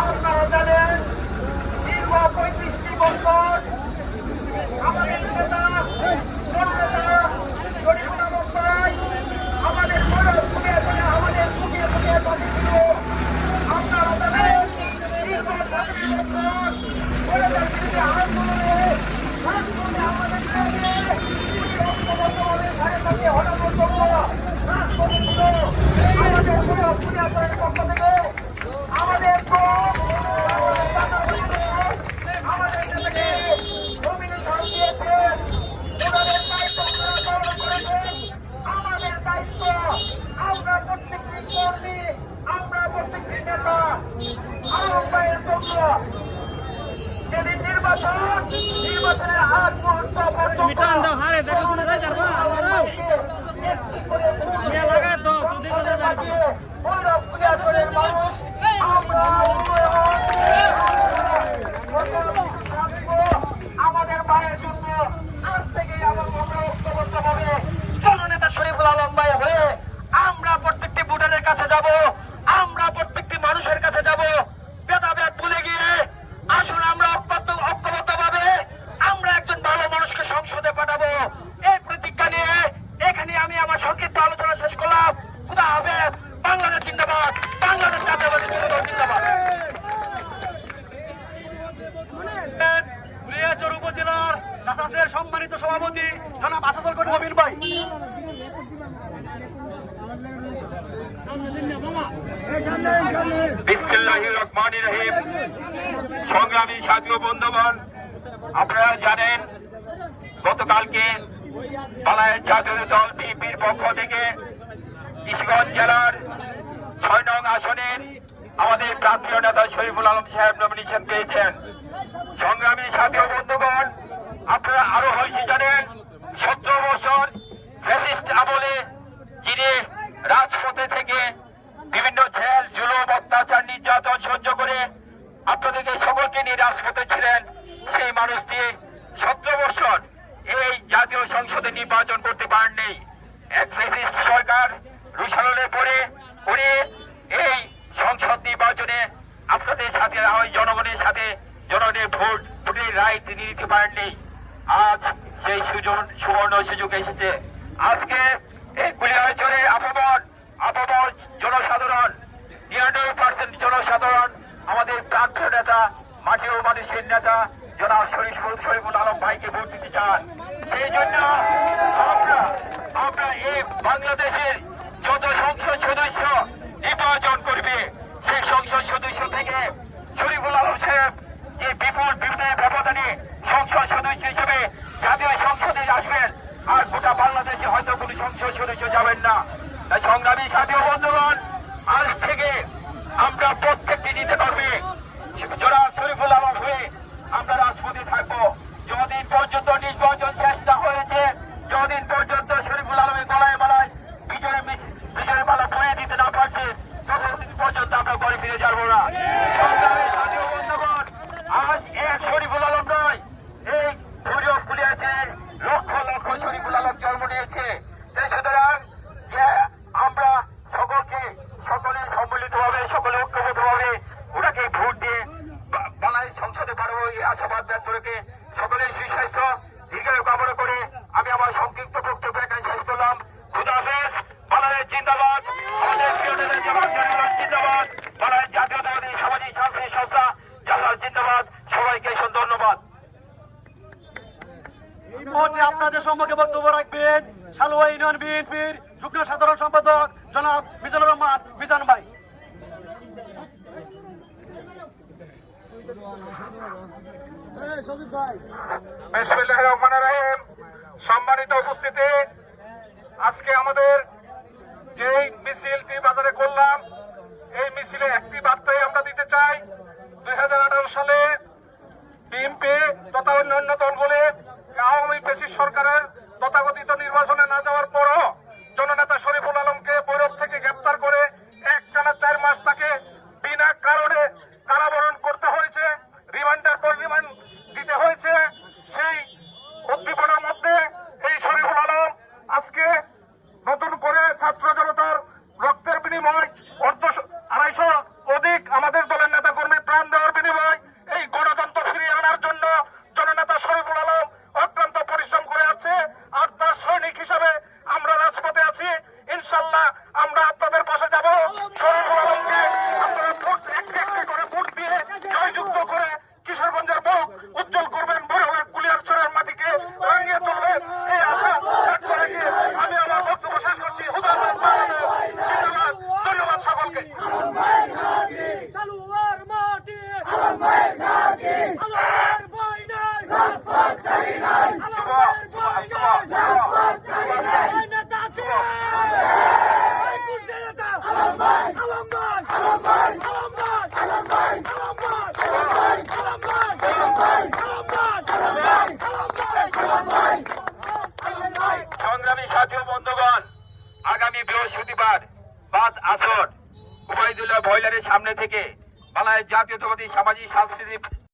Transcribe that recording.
আপনারা জানেন দীর্ঘ 35টি বছর আমাদের নেতা শরীফুল আলম ভাই আমাদের আমাদের বুকে বাঁচিয়েছিল। আপনারা জানেন দীর্ঘ 17 বছর আন্দোলনে আমাদের হটানোর জন্য আমাদের পক্ষ থেকে আমাদের আমাদের দায়িত্ব আমরা প্রত্যেকটি কর্মী আমরা প্রত্যেকটি নেতা আহ্বানের জন্য যেদিন নির্বাচনের আগ মুহূর্ত মানুষ আমাদের ভাইয়ের জন্য আজ থেকে আমরা ঐক্যবদ্ধভাবে জননেতা শরীফুল আলম ভাই হয়ে আমরা প্রত্যেকটি ভোটারের কাছে যাব, আমরা প্রত্যেকটি মানুষের কাছে যাব, ভেদাভেদ ভুলে গিয়ে আসুন আমরা ঐক্যবদ্ধভাবে আমরা একজন ভালো মানুষকে সংসদে পাঠাবো। এই প্রতিজ্ঞা নিয়ে এখানে আমি আমার সংক্ষিপ্ত আলোচনা শেষ করলাম। খুদা হাফেজ। বাংলাদেশ জিন্দাবাদ। বাংলাদেশ জাতীয়তাবাদী যুবদল জিন্দাবাদ। উপজেলার চাষাদের সম্মানিত সভাপতি জনাব আসাদুল করিম মবিন ভাই। বিসমিল্লাহির রহমানির রহিম। সংগ্রামী সাথী ও বন্ধুগণ, আপনারা জানেন গতকালকে বাংলাদেশ জাতীয় দল বিএনপির পক্ষ থেকে কিশোরগঞ্জ জেলার ৬ নং আসনের আমাদের প্রান্তীয় নেতা শরীফুল আলম সাহেব নমিনেশন পেয়েছেন। সংগ্রামী সাথী ও বন্ধুগণ, আপনারা আরো হয়েছে জানেন 17 বছর ফ্যাসিস্ট আমলে যিনি রাজপথে থেকে বিভিন্ন জেল জুলুম অত্যাচার নির্যাতন সহ্য করে আপনাদেরকে সকলকে নিয়ে রাজপথে ছিলেন, সেই মানুষটি 17 বছর এই জাতীয় সংসদে নির্বাচন করতে পারেননি। এক ফ্যাসিস্ট সরকার রুশালনে পড়ে উনি এই সংসদ নির্বাচনে আপনাদের সাথে জনগণের সাথে জনগণের ভোটের রায় তিনি নিতে পারেননি। আজ সেই সুবর্ণ সুযোগ এসেছে। আজকে এই কুলিয়াচরে আপামর জনসাধারণ 99% জনসাধারণ আমাদের প্রান্তীয় নেতা মাটি ও মানুষের নেতা জনাব শরীফুল আলম ভাইকে ভোট দিতে চান। সেই জন্য আমরা এই বাংলাদেশের যত সংসদ সদস্য নির্বাচন করবে সেই সংসদ সদস্য থেকে শরীফুল আলম সাহেব যে বিপুল ব্যবধানে সংসদ সদস্য হিসেবে জাতীয় সংসদে আসবেন, আর গোটা বাংলাদেশে হয়তো কোন সংসদ সদস্য যাবেন না। তাই সংগ্রামী সাথী ও বন্ধুগণ, আজ থেকে আমরা প্রত্যেকটি নিতে পারবে জনাব শরীফুল আলম হয়ে আমরা রাজপথে থাকবো। যতদিন পর্যন্ত নির্বাচন শেষ না হয়েছে, যতদিন পর্যন্ত শরীফুল আলমের গলায় মালায় বিজয়ের মালা পরিয়ে দিতে না পারছে, ততদিন পর্যন্ত আমরা ঘরে ফিরে যাবো না। সাথী ও বন্ধুগণ, আজ এক শরীফুল আলম নয়, এই কুলিয়াছে লক্ষ লক্ষ শরীফুল আলম জন্ম নিয়েছে। সুতরাং যে আমরা সকলে সম্মিলিতভাবে সকলে ঐক্যবদ্ধভাবে ওনাকে ভোট দিয়ে বাংলাদেশ সংসদে পারবো এই আশাবাদ ব্যক্ত রেখে সকলেই সুস্বাস্থ্য দীর্ঘায়ু কামনা করে আমি আমার সংক্ষিপ্ত বক্তব্য এখানে শেষ করলাম। খুদা হাফেজ। বাংলাদেশ জিন্দাবাদ। আমাদের প্রিয় নেতা জামাত জিন্দাবাদ। বাংলাদেশ জাতীয়তাবাদী সামাজিক সাংস্কৃতিক সংস্থা জাসার জিন্দাবাদ। সবাইকে ধন্যবাদ। এই মুহূর্তে আপনাদের সম্মুখে বক্তব্য রাখবেন সালুয়া ইউনিয়ন বিএনপির যুগ্ম সাধারণ সম্পাদক জনাব মিজানুর রহমান মিজান ভাই। বিসমিল্লাহির রহমানির রহিম। সম্মানিত উপস্থিতি, আজকে আমাদের যে মিছিলটি বাজারে করলাম, এই মিছিলে একটি বার্তাই আমরা দিতে চাই। 2018 সালে বিএনপি তথা অন্যান্য দলগুলি আওয়ামী ফ্যাসিস্ট সরকারের তথাকথিত নির্বাচনে না যাওয়ার পরও জননেতা শরীফুল আলমকে ভৈরব থেকে গ্রেপ্তার করে একটানা 4 মাস তাকে বিনা কারণে কারাবরণ করতে হয়েছে, রিমান্ডের পর রিমান্ড দিতে হয়েছে। সংগ্রামী সাথী ও বন্ধুগণ, আগামী বৃহস্পতিবার বাদ আসর উবাইদুল্লাহ বয়লারের সামনে থেকে বাংলাদেশ জাতীয়তাবাদী সামাজিক সাংস্কৃতিক